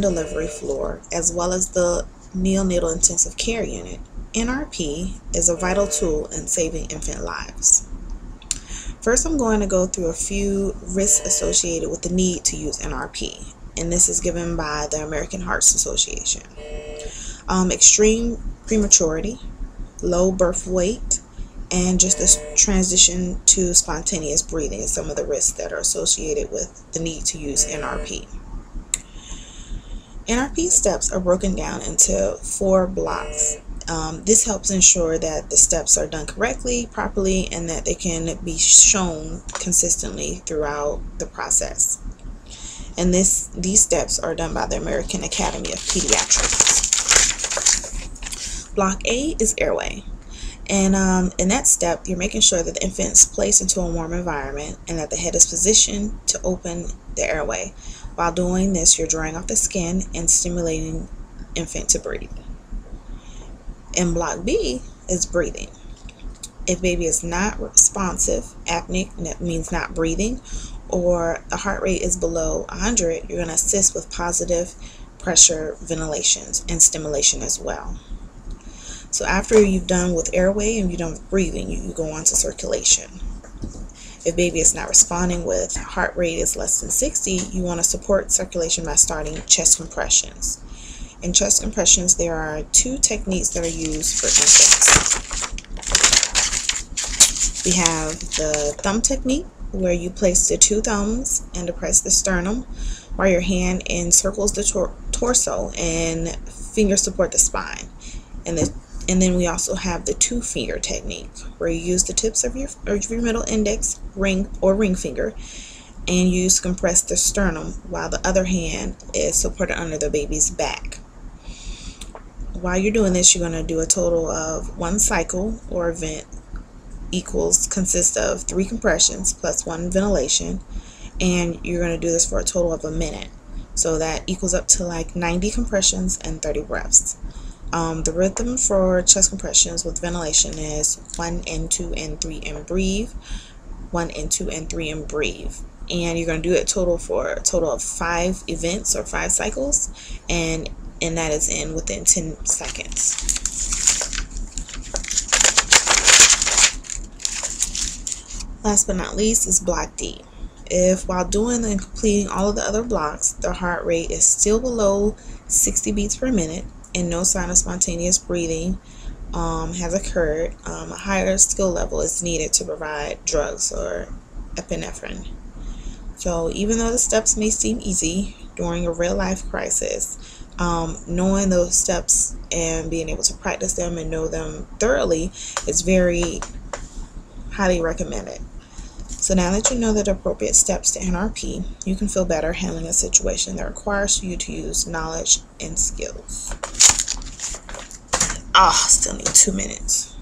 delivery floor, as well as the neonatal intensive care unit, NRP is a vital tool in saving infant lives. First, I'm going to go through a few risks associated with the need to use NRP, and this is given by the American Heart Association. Extreme prematurity, low birth weight, and just this transition to spontaneous breathing is some of the risks that are associated with the need to use NRP. NRP steps are broken down into 4 blocks. This helps ensure that the steps are done correctly, properly, and that they can be shown consistently throughout the process. And these steps are done by the American Academy of Pediatrics. Block A is airway. And in that step, you're making sure that the infant is placed into a warm environment and that the head is positioned to open the airway. While doing this, you're drying off the skin and stimulating infant to breathe. And block B is breathing. If baby is not responsive, apneic, that means not breathing, or the heart rate is below 100, you're going to assist with positive pressure ventilations and stimulation as well. So after you've done with airway and you're done with breathing, you go on to circulation. If baby is not responding with heart rate is less than 60, you want to support circulation by starting chest compressions. In chest compressions, there are 2 techniques that are used for infants. We have the thumb technique, where you place the 2 thumbs and depress the sternum while your hand encircles the torso and fingers support the spine. And then we also have the 2-finger technique, where you use the tips of your middle index, ring finger, and you use to compress the sternum while the other hand is supported under the baby's back. While you're doing this, you're going to do a total of 1 cycle or vent consists of 3 compressions plus 1 ventilation, and you're going to do this for a total of a minute. So that equals up to like 90 compressions and 30 breaths. The rhythm for chest compressions with ventilation is 1 and 2 and 3 and breathe, 1 and 2 and 3 and breathe. And you're going to do it for a total of 5 events or 5 cycles, and that is within 10 seconds. Last but not least is block D. If while doing and completing all of the other blocks, the heart rate is still below 60 beats per minute and no sign of spontaneous breathing has occurred, a higher skill level is needed to provide drugs or epinephrine. So even though the steps may seem easy during a real-life crisis, knowing those steps and being able to practice them and know them thoroughly is very highly recommended. So now that you know the appropriate steps to NRP, you can feel better handling a situation that requires you to use knowledge and skills. Still need 2 minutes.